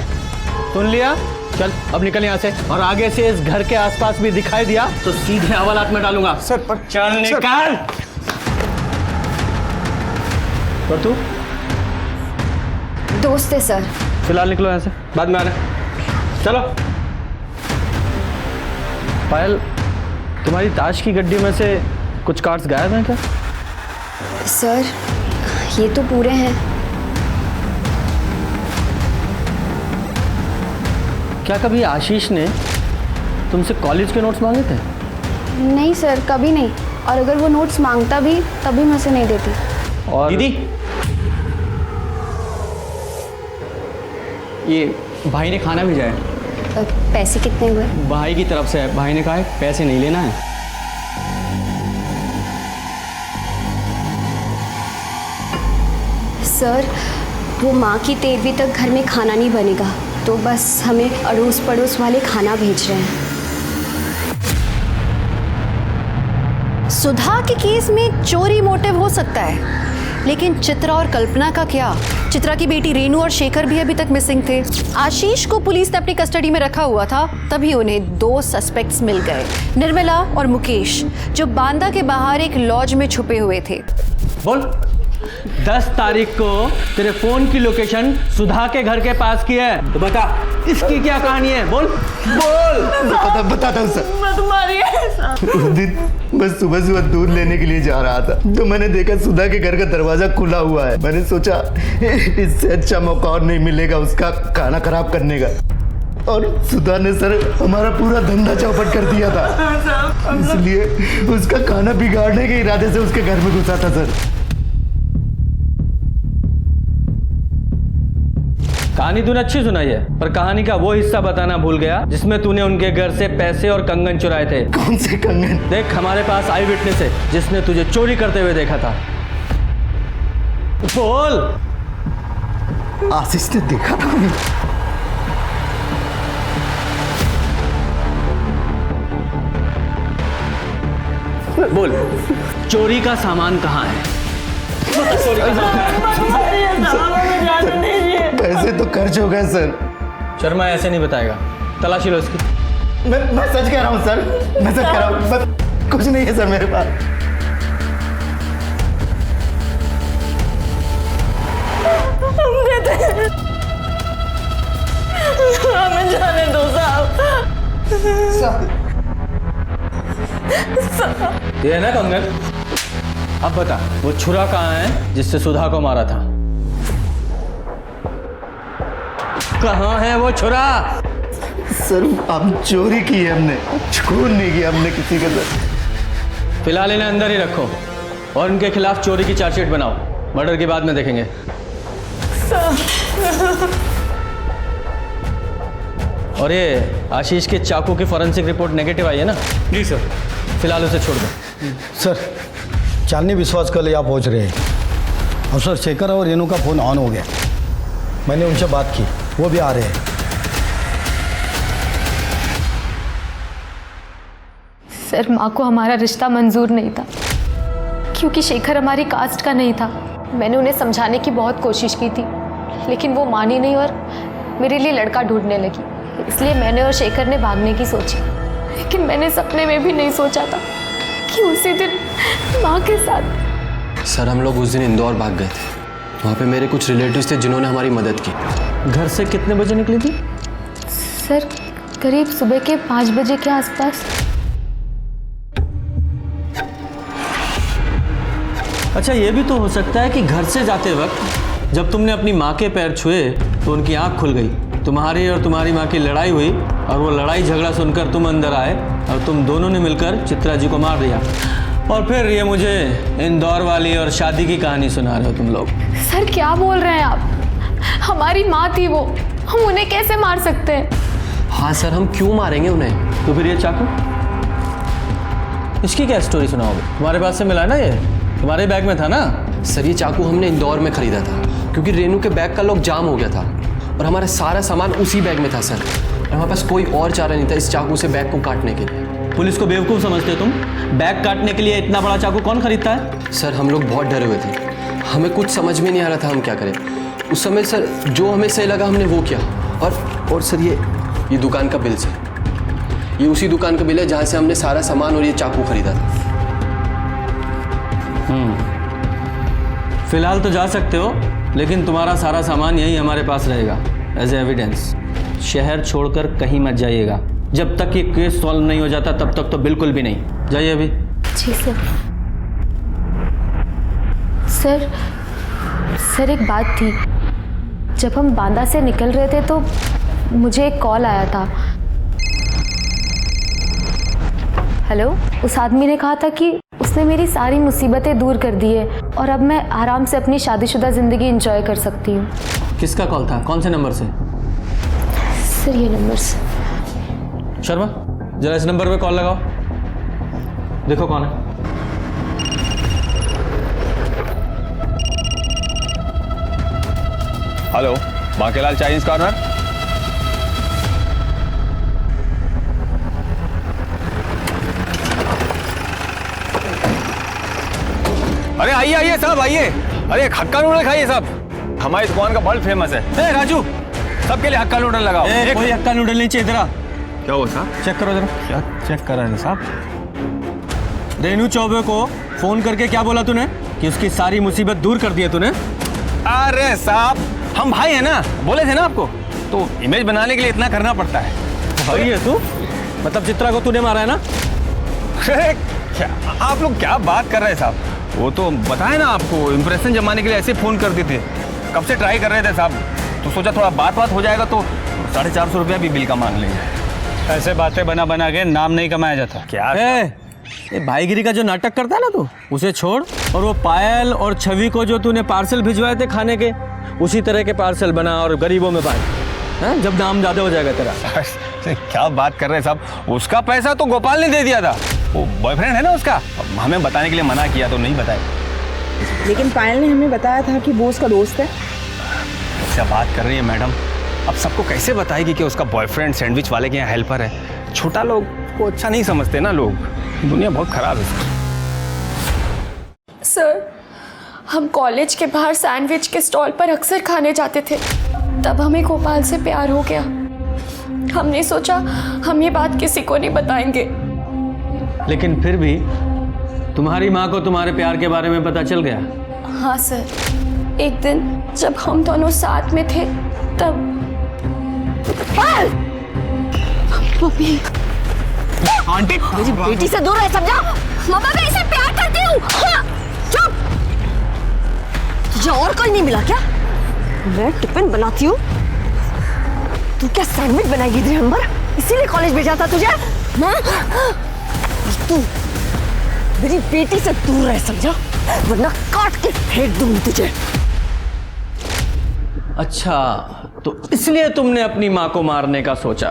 सुन लिया? चल अब निकल यहाँ से, और आगे से इस घर के आसपास भी दिखाई दिया तो सीधे हवालात में डालूंगा। सर पर चल निकाल। और तू? दोस्त है सर। फिलहाल निकलो यहाँ से, बाद में आना। चलो। पायल, तुम्हारी ताश की गड्डी में से कुछ कार्ड्स गायब हैं क्या? सर ये तो पूरे हैं। क्या कभी आशीष ने तुमसे कॉलेज के नोट्स मांगे थे? नहीं सर कभी नहीं, और अगर वो नोट्स मांगता भी तभी मैं उसे नहीं देती। और दीदी ये भाई ने खाना भेजा है। पैसे कितने हुए? भाई की तरफ से है, भाई ने कहा है पैसे नहीं लेना है। सर वो माँ की तेरहवीं तक घर में खाना नहीं बनेगा, तो बस हमें अड़ोस पड़ोस वाले खाना भेज रहे हैं। सुधा के केस में चोरी मोटिव हो सकता है, लेकिन चित्रा और कल्पना का क्या? चित्रा की बेटी रेनू और शेखर भी अभी तक मिसिंग थे। आशीष को पुलिस ने अपनी कस्टडी में रखा हुआ था, तभी उन्हें 2 सस्पेक्ट्स मिल गए, निर्मला और मुकेश, जो बांदा के बाहर एक लॉज में छुपे हुए थे। बोल, 10 तारीख को तेरे फोन की लोकेशन सुधा के घर के पास की है, तो बता इसकी क्या कहानी है? बोल बोल। बताता हूँ सर। मैं तुम्हारी उस दिन मैं सुबह दूध लेने के लिए जा रहा था, तो मैंने देखा सुधा के घर का दरवाजा खुला हुआ है। मैंने सोचा इससे अच्छा मौका और नहीं मिलेगा उसका खाना खराब करने का, और सुधा ने सर हमारा पूरा धंधा चौपट कर दिया था, इसलिए उसका खाना बिगाड़ने के इरादे से उसके घर में घुसा था सर। कहानी तूने अच्छी सुनाई है, पर कहानी का वो हिस्सा बताना भूल गया जिसमें तूने उनके घर से पैसे और कंगन चुराए थे। कौन से कंगन? देख, हमारे पास आई विटनेस है जिसने तुझे चोरी करते हुए देखा था। बोल। आशीष ने देखा था हमें। बोल, चोरी का सामान कहाँ है? पैसे तो खर्च हो गए सर। शर्मा ऐसे नहीं बताएगा, तलाशी लो इसकी। मैं सच कह रहा हूँ सर, मैं सच कह रहा हूँ, कुछ नहीं है सर मेरे पास। हमें जाने दो साहब। ये है ना कंगन? अब बता, वो छुरा कहाँ है जिससे सुधा को मारा था? कहाँ है वो छुरा? सर हम चोरी की है, हमने खून नहीं किया हमने किसी के साथ। फिलहाल इन्हें अंदर ही रखो और इनके खिलाफ चोरी की चार्जशीट बनाओ, मर्डर की बाद में देखेंगे। और ये आशीष के चाकू की फॉरेंसिक रिपोर्ट नेगेटिव आई है ना? जी सर। फिलहाल उसे छोड़ दो। सर, चांदनी विश्वास कल यहाँ पहुँच रहे हैं और सर शेखर और रेनू का फ़ोन ऑन हो गया। मैंने उनसे बात की, वो भी आ रहे हैं। सर, माँ को हमारा रिश्ता मंजूर नहीं था क्योंकि शेखर हमारी कास्ट का नहीं था। मैंने उन्हें समझाने की बहुत कोशिश की थी लेकिन वो मानी नहीं और मेरे लिए लड़का ढूंढने लगी। इसलिए मैंने और शेखर ने भागने की सोची, लेकिन मैंने सपने में भी नहीं सोचा था कि उसी दिन माँ के साथ। सर, हम लोग उस दिन इंदौर भाग गए थे। वहाँ पे मेरे कुछ रिलेटिव्स थे जिन्होंने हमारी मदद की। घर से कितने बजे निकली थी? सर, करीब सुबह के 5 बजे के आसपास। अच्छा, ये भी तो हो सकता है कि घर से जाते वक्त जब तुमने अपनी माँ के पैर छुए तो उनकी आंख खुल गई, तुम्हारी और तुम्हारी माँ की लड़ाई हुई और वो लड़ाई झगड़ा सुनकर तुम अंदर आए और तुम दोनों ने मिलकर चित्रा जी को मार दिया। और फिर ये मुझे इंदौर वाली और शादी की कहानी सुना रहे हो तुम लोग। सर, क्या बोल रहे हैं आप? हमारी माँ थी वो, हम उन्हें कैसे मार सकते हैं? हाँ सर, हम क्यों मारेंगे उन्हें? तो फिर ये चाकू, इसकी क्या स्टोरी सुनाओगे? तुम्हारे पास से मिला ना, ये तुम्हारे बैग में था ना? सर, ये चाकू हमने इंदौर में खरीदा था क्योंकि रेनू के बैग का लॉक जाम हो गया था और हमारा सारा सामान उसी बैग में था सर। और हमारे पास कोई और चारा नहीं था इस चाकू से बैग को काटने के लिए। पुलिस को बेवकूफ़ समझते हो तुम? बैग काटने के लिए इतना बड़ा चाकू कौन खरीदता है? सर, हम लोग बहुत डरे हुए थे, हमें कुछ समझ में नहीं आ रहा था हम क्या करें। उस समय सर जो हमें सही लगा हमने वो किया। और सर, ये दुकान का बिल सर, ये उसी दुकान का बिल है जहाँ से हमने सारा सामान और ये चाकू खरीदा था। फिलहाल तो जा सकते हो, लेकिन तुम्हारा सारा सामान यही हमारे पास रहेगा एज एविडेंस। शहर छोड़कर कहीं मत जाइएगा। जब तक ये केस सॉल्व नहीं हो जाता तब तक तो बिल्कुल भी नहीं। जाइए अभी। जी सर। सर, एक बात थी। जब हम बांदा से निकल रहे थे तो मुझे एक कॉल आया था। हेलो, उस आदमी ने कहा था कि उसने मेरी सारी मुसीबतें दूर कर दी है और अब मैं आराम से अपनी शादीशुदा ज़िंदगी एंजॉय कर सकती हूँ। किसका कॉल था? कौन से नंबर से? सर, ये नंबर से। शर्मा, जरा इस नंबर पे कॉल लगाओ, देखो कौन है। Hello, Bankelal Chinese corner. अरे आइए आइए साहब, आइए। अरे हक्का नूडल खाइए साहब, हमारी दुकान का बहुत फेमस है। ए राजू, सबके लिए हक्का नूडल लगाओ। कोई हक्का नूडल नहीं चाहिए। तेरा क्या हुआ साहब? चेक करो जरा। क्या चेक कर रहे हैं साहब? रेनू चौबे को फोन करके क्या बोला तूने कि उसकी सारी मुसीबत दूर कर दी है तूने? अरे साहब, हम भाई हैं ना, बोले थे ना आपको, तो इमेज बनाने के लिए इतना करना पड़ता है। भाई है तू? मतलब चित्रा को तूने मारा है ना? क्या आप लोग क्या बात कर रहे हैं साहब? वो तो बताए ना आपको, इंप्रेशन जमाने के लिए ऐसे फोन करते थे। कब से ट्राई कर रहे थे साहब, तो सोचा थोड़ा बात हो जाएगा तो 450 रुपया भी बिल का मांग लेंगे। ऐसे बातें बना के नाम नहीं कमाया जाता। क्या ये भाईगिरी का जो नाटक करता है ना तू, उसे छोड़ और वो पायल और छवि को जो तूने पार्सल भिजवाए थे खाने के, उसी तरह के पार्सल बना और गरीबों में बांट, जब दाम ज्यादा हो जाएगा तेरा। क्या बात कर रहे हैं साहब? उसका पैसा तो गोपाल ने दे दिया था, वो बॉयफ्रेंड है ना उसका। हमें बताने के लिए मना किया तो नहीं बताए। लेकिन पायल ने हमें बताया था कि वो उसका दोस्त है। क्या बात कर रही है मैडम? अब सबको कैसे बताएगी कि उसका बॉयफ्रेंड सैंडविच वाले के यहाँ हेल्पर है? छोटा लोग को अच्छा नहीं समझते ना लोग, दुनिया बहुत खराब है। सर, हम कॉलेज के बाहर सैंडविच के स्टॉल पर अक्सर खाने जाते थे। तब हमें गोपाल से प्यार हो गया। हमने सोचा हम ये बात किसी को नहीं बताएंगे। लेकिन फिर भी तुम्हारी माँ को तुम्हारे प्यार के बारे में पता चल गया? हाँ सर, एक दिन जब हम दोनों साथ में थे तब। मम्मी, आंटी, मेरी बेटी से दूर है, समझा? मम्मा, मैं इसे प्यार करती हूँ। चुप। तुझे और कोई नहीं मिला क्या? मैं टिफिन बनाती हूँ, तू क्या सैंडविच बनाएगी दिसंबर? इसीलिए कॉलेज भेजा था तुझे? तू मेरी बेटी से दूर रह, समझा? वरना काट के फेंक दूंगी तुझे। अच्छा, तो इसलिए तुमने अपनी माँ को मारने का सोचा,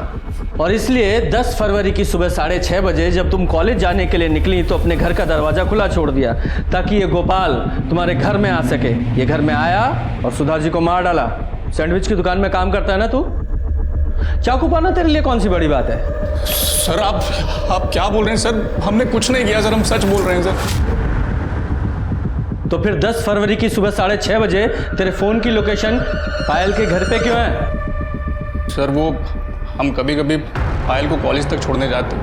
और इसलिए 10 फरवरी की सुबह 6:30 बजे जब तुम कॉलेज जाने के लिए निकली तो अपने घर का दरवाज़ा खुला छोड़ दिया ताकि ये गोपाल तुम्हारे घर में आ सके। ये घर में आया और सुधा जी को मार डाला। सैंडविच की दुकान में काम करता है ना तू? चाकू पाना तेरे लिए कौन सी बड़ी बात है? सर आप क्या बोल रहे हैं सर? हमने कुछ नहीं किया सर, हम सच बोल रहे हैं सर। तो फिर 10 फरवरी की सुबह 6:30 बजे तेरे फोन की लोकेशन पायल के घर पे क्यों है? सर वो हम कभी कभी पायल को कॉलेज तक छोड़ने जाते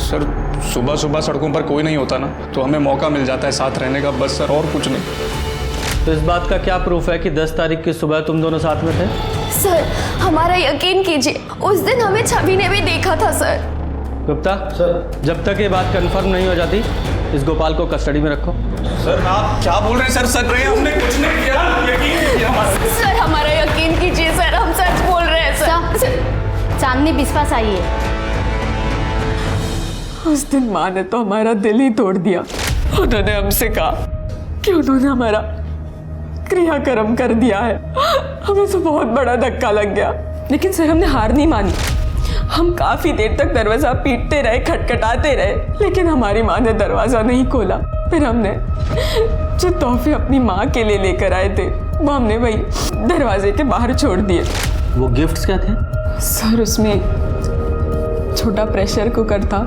सर। सुबह सुबह सड़कों पर कोई नहीं होता ना, तो हमें मौका मिल जाता है साथ रहने का, बस सर, और कुछ नहीं। तो इस बात का क्या प्रूफ है कि 10 तारीख की सुबह तुम दोनों साथ में थे? सर हमारा यकीन कीजिए, उस दिन हमें छवि ने भी देखा था सर। गुप्ता सर, जब तक ये बात कंफर्म नहीं हो जाती इस गोपाल को कस्टडी में रखो। सर आप क्या बोल रहे हैं सर? सच रहे हैं, हमने कुछ नहीं किया, यकीन कीजिए हमारा। सर हमारा यकीन कीजिए सर, हम सच बोल रहे हैं सर। सामने विश्वास आई है। उस दिन माँ ने तो हमारा दिल ही तोड़ दिया। उन्होंने हमसे कहा कि उन्होंने हमारा क्रियाक्रम कर दिया है। हमें तो बहुत बड़ा धक्का लग गया, लेकिन सर हमने हार नहीं मानी। हम काफी देर तक दरवाजा पीटते रहे, खटखटाते रहे, लेकिन हमारी माँ ने दरवाजा नहीं खोला। फिर हमने जो तोहफे अपनी माँ के लिए लेकर आए थे वो हमने वही दरवाजे के बाहर छोड़ दिए। वो गिफ्ट्स क्या थे? सर उसमें छोटा प्रेशर कुकर था,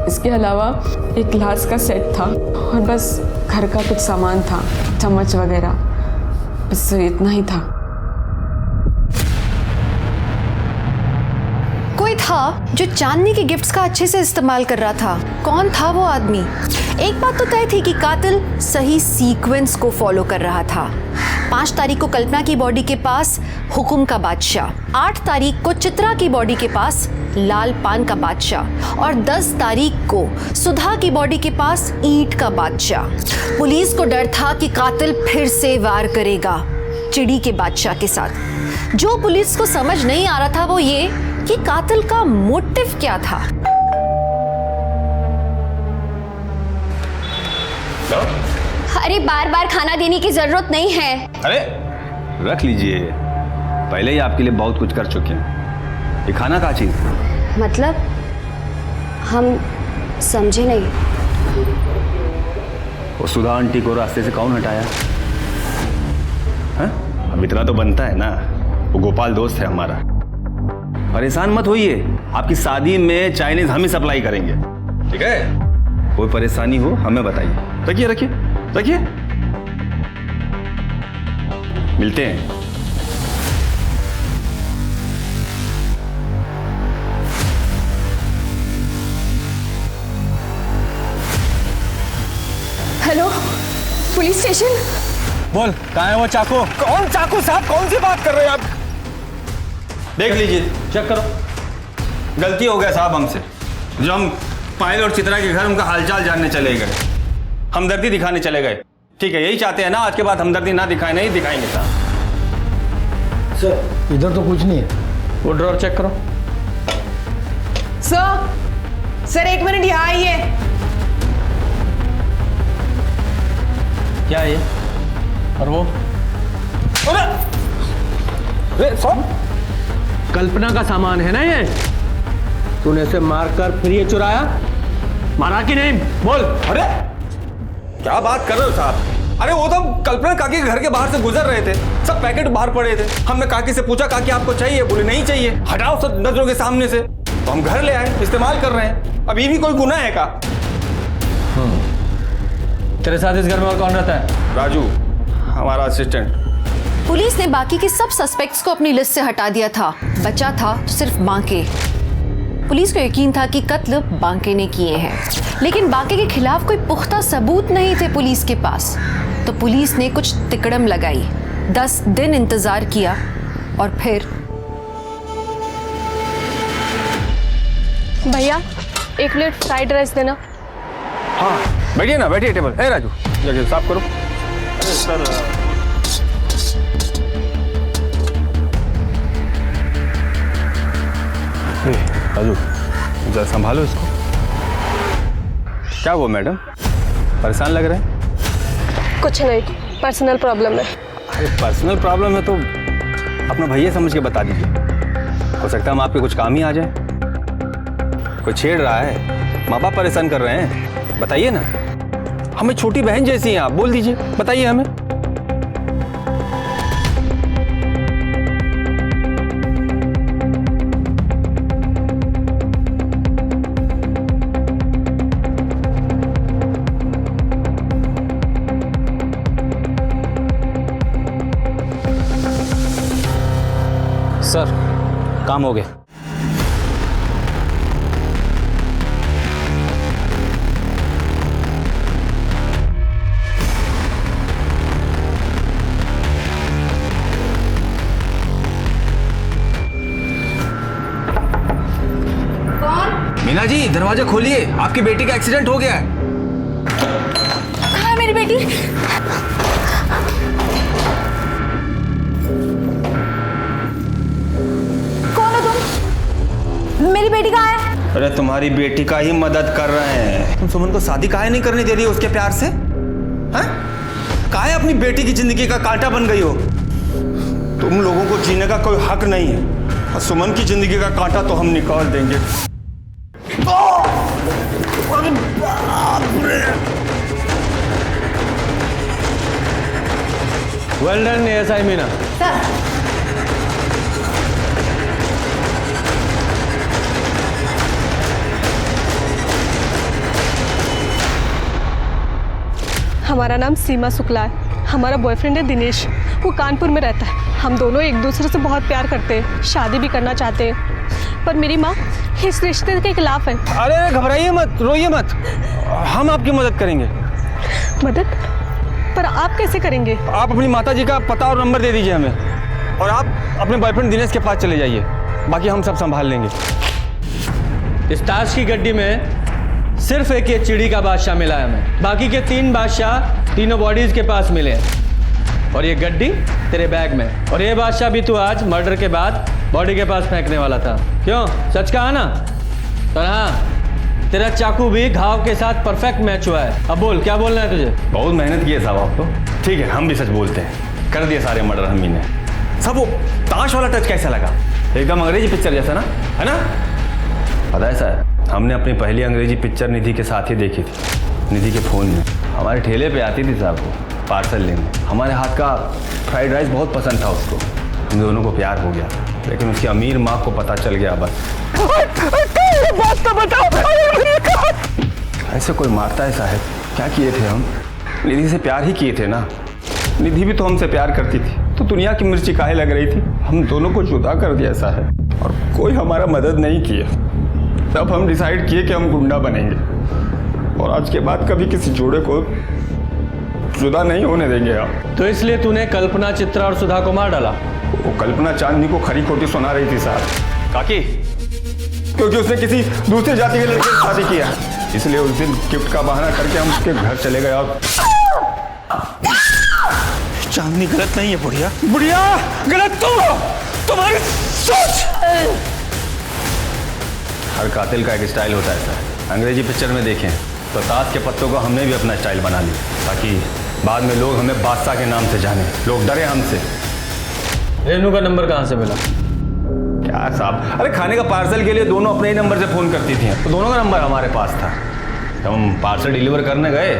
इसके अलावा एक ग्लास का सेट था, और बस घर का कुछ सामान था, चम्मच वगैरह, बस इतना ही था। कोई था जो चांदनी के गिफ्ट्स का अच्छे से इस्तेमाल कर रहा था। कौन था वो आदमी? एक बात तो तय थी कि कातिल सही सीक्वेंस को फॉलो कर रहा था। 5 तारीख को कल्पना की बॉडी के पास हुकुम का बादशाह, 8 तारीख को चित्रा की बॉडी के पास लाल पान का बादशाह, और 10 तारीख को सुधा की बॉडी के पास ईंट का बादशाह। पुलिस को डर था कि कातिल फिर से वार करेगा चिड़ी के बादशाह के साथ। जो पुलिस को समझ नहीं आ रहा था वो ये कि कातिल का मोटिव क्या था। अरे बार बार खाना देने की जरूरत नहीं है। अरे रख लीजिए, पहले ही आपके लिए बहुत कुछ कर चुके हैं। ये खाना का चीज? मतलब हम समझे नहीं। वो सुधा आंटी को रास्ते से कौन हटाया? हैं? अब इतना तो बनता है ना, वो गोपाल दोस्त है हमारा। परेशान मत होइए, आपकी शादी में चाइनीज हम ही सप्लाई करेंगे, ठीक है? कोई परेशानी हो हमें बताइए। रखिए रखिए रखिए, मिलते हैं। Hello, police station. बोल, कहाँ है वो चाकू? कौन चाकू साहब? कौन सी बात कर रहे हैं आप? देख लीजिए, चेक करो। गलती हो गया साहब हमसे, जो हम पायल और चित्रा के घर उनका हालचाल जानने चले गए, हमदर्दी दिखाने चले गए। ठीक है, यही चाहते हैं ना, आज के बाद हमदर्दी ना दिखाए? नहीं दिखाएंगे साहब। सर इधर तो कुछ नहीं है। वो ड्रॉर चेक करो। सर 1 मिनट यहाँ आइए। क्या है ये? और वो? कल्पना का सामान है ना ये? तूने इसे मारकर फिर ये चुराया? मारा कि नहीं? बोल। अरे क्या बात कर रहे हो साहब? अरे वो तो कल्पना काकी के घर के बाहर से गुजर रहे थे, सब पैकेट बाहर पड़े थे। हमने काकी से पूछा, काकी आपको चाहिए? बोले नहीं चाहिए। हटाओ सब नजरों के सामने से। तो हम घर ले आए, इस्तेमाल कर रहे हैं। अब ये भी कोई गुनाह है का? तेरे साथ इस घर में और कौन रहता है? राजू, हमारा असिस्टेंट। पुलिस ने बाकी के सब सस्पेक्ट्स को अपनी लिस्ट से हटा दिया था, बचा था सिर्फ बांके। पुलिस को यकीन था कि कत्ल बांके ने किए हैं, लेकिन बांके के खिलाफ कोई पुख्ता सबूत नहीं थे पुलिस के पास। तो पुलिस ने कुछ तिकड़म लगाई, 10 दिन इंतजार किया, और फिर भैया 1 प्लेट फ्राइड राइस देना। हाँ बैठिए ना, बैठिए टेबल। ए राजू, जगह साफ करो। अरे सर, राजू जरा संभालो इसको। क्या हुआ मैडम, परेशान लग रहे हैं? कुछ नहीं, पर्सनल प्रॉब्लम है। अरे पर्सनल प्रॉब्लम है तो अपना भैया समझ के बता दीजिए, हो सकता है हम आपके कुछ काम ही आ जाए। कोई छेड़ रहा है, माँ बाप परेशान कर रहे हैं, बताइए ना। हमें छोटी बहन जैसी हैं आप, बोल दीजिए, बताइए हमें। सर काम हो गया। मीना जी दरवाजा खोलिए, आपकी बेटी का एक्सीडेंट हो गया है। कहाँ है मेरी बेटी? कौन हो तुम? मेरी बेटी कहाँ है? अरे तुम्हारी बेटी का ही मदद कर रहे हैं। तुम सुमन को शादी काहे नहीं करने दे रही हो उसके प्यार से? हैं? काहे अपनी बेटी की जिंदगी का कांटा बन गई हो? तुम लोगों को जीने का कोई हक नहीं है और सुमन की जिंदगी का कांटा तो हम निकाल देंगे। अरे बाप रे! Well done ASI Meena. हमारा नाम सीमा शुक्ला है। हमारा बॉयफ्रेंड है दिनेश, वो कानपुर में रहता है। हम दोनों एक दूसरे से बहुत प्यार करते हैं, शादी भी करना चाहते हैं, पर मेरी माँ इस रिश्ते के खिलाफ है। अरे घबराइए मत, रोइए मत, हम आपकी मदद करेंगे। मदद? पर आप कैसे करेंगे? आप अपनी माताजी का पता और नंबर दे दीजिए हमें, और आप अपने बॉयफ्रेंड दिनेश के पास चले जाइए, बाकी हम सब संभाल लेंगे। इस ताश की गड्डी में सिर्फ एक ये चिड़ी का बादशाह मिला है हमें, बाकी के 3 बादशाह तीनों बॉडीज के पास मिले हैं, और ये गड्डी तेरे बैग में। और ये बादशाह भी तू आज मर्डर के बाद बॉडी के पास फेंकने वाला था, क्यों? सच कहा ना? और हाँ, तेरा चाकू भी घाव के साथ परफेक्ट मैच हुआ है। अब बोल, क्या बोलना है तुझे? बहुत मेहनत की है साहब आप तो। ठीक है, हम भी सच बोलते हैं, कर दिए सारे मर्डर हम ही ने। सब वो ताश वाला टच कैसा लगा? एकदम अंग्रेजी पिक्चर जैसा ना, है ना? पता है सर, हमने अपनी पहली अंग्रेजी पिक्चर निधि के साथ ही देखी थी, निधि के फ़ोन में। हमारे ठेले पे आती थी साहब को पार्सल लेने। हमारे हाथ का फ्राइड राइस बहुत पसंद था उसको। हम दोनों को प्यार हो गया, लेकिन उसकी अमीर माँ को पता चल गया। बस बात तो बताओ, ऐसे कोई मारता है साहब? क्या किए थे हम? निधि से प्यार ही किए थे ना। निधि भी तो हमसे प्यार करती थी, तो दुनिया की मिर्ची काहे लग रही थी? हम दोनों को जुदा कर दिया साहब, और कोई हमारा मदद नहीं किया। तब हम डिसाइड किए कि हम गुंडा बनेंगे, और आज के बाद कभी किसी जोड़े को जुदा नहीं होने देंगे आप। तो इसलिए तूने कल्पना, चित्रा और सुधा को मार डाला? वो कल्पना चांदनी को खरी खोटी सुना रही थी साहब। काकी, क्योंकि उसने किसी दूसरी जाति के लड़के से शादी किया, इसलिए उस दिन गिफ्ट का बहाना करके हम उसके घर चले गए। और चांदनी गलत नहीं है बुढ़िया। बुढ़िया गलत तो तुम्हारी सोच। हर कातिल का एक स्टाइल होता है सर। अंग्रेजी पिक्चर में देखें तो ताश के पत्तों को हमने भी अपना स्टाइल बना लिया, ताकि बाद में लोग हमें बादशाह के नाम से जाने, लोग डरे हमसे। रेनू का नंबर कहाँ से मिला? क्या साहब, अरे खाने का पार्सल के लिए दोनों अपने ही नंबर से फ़ोन करती थी, तो दोनों का नंबर हमारे पास था। जब हम पार्सल डिलीवर करने गए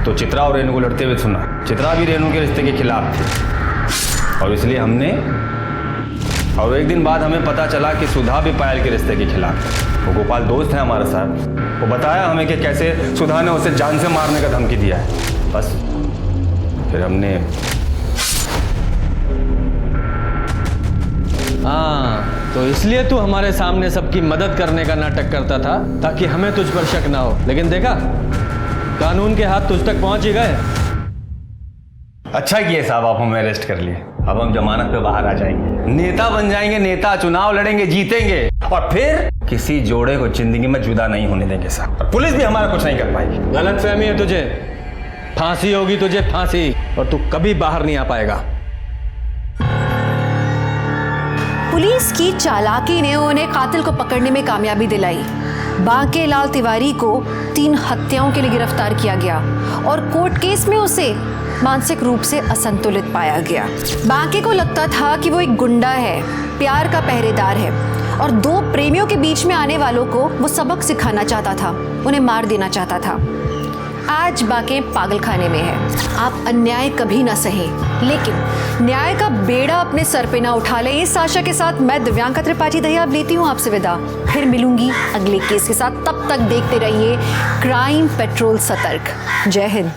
तो चित्रा और रेनू को लड़ते हुए सुना। चित्रा भी रेनू के रिश्ते के खिलाफ थी, और इसलिए हमने, और एक दिन बाद हमें पता चला कि सुधा भी पायल के रिश्ते के खिलाफ है। वो गोपाल दोस्त है हमारा साहब, वो बताया हमें कि कैसे सुधा ने उसे जान से मारने का धमकी दिया है। बस फिर हमने, हाँ, तो इसलिए तू हमारे सामने सबकी मदद करने का नाटक करता था, ताकि हमें तुझ पर शक ना हो। लेकिन देखा, कानून के हाथ तुझ तक पहुंच ही गए। अच्छा किए साहब, आप हमें अरेस्ट कर लिए। अब हम जमानत पे बाहर आ जाएंगे, नेता बन जाएंगे, नेता, चुनाव लड़ेंगे, जीतेंगे, और फिर किसी जोड़े को जिंदगी में जुदा नहीं होने देंगे साहब। और पुलिस भी हमारा कुछ नहीं कर पाएगी। गलतफहमी है तुझे, फांसी होगी तुझे, फांसी, और तू कभी बाहर नहीं आ पाएगा। पुलिस की चालाकी ने उन्हें कातिल को पकड़ने में कामयाबी दिलाई। बांके लाल तिवारी को 3 हत्याओं के लिए गिरफ्तार किया गया और कोर्ट केस में उसे मानसिक रूप से असंतुलित पाया गया। बाकी को लगता था कि वो एक गुंडा है, प्यार का पहरेदार है और दो प्रेमियों के बीच में आने वालों को वो सबक सिखाना चाहता था, उन्हें मार देना चाहता था। आज बाके पागल खाने में है। आप अन्याय कभी ना सहें, लेकिन न्याय का बेड़ा अपने सर पे ना उठा ले। इस आशा के साथ मैं दिव्यांका त्रिपाठी दहिया अब लेती हूँ आपसे विदा। फिर मिलूंगी अगले केस के साथ। तब तक देखते रहिए क्राइम पेट्रोल सतर्क। जय हिंद।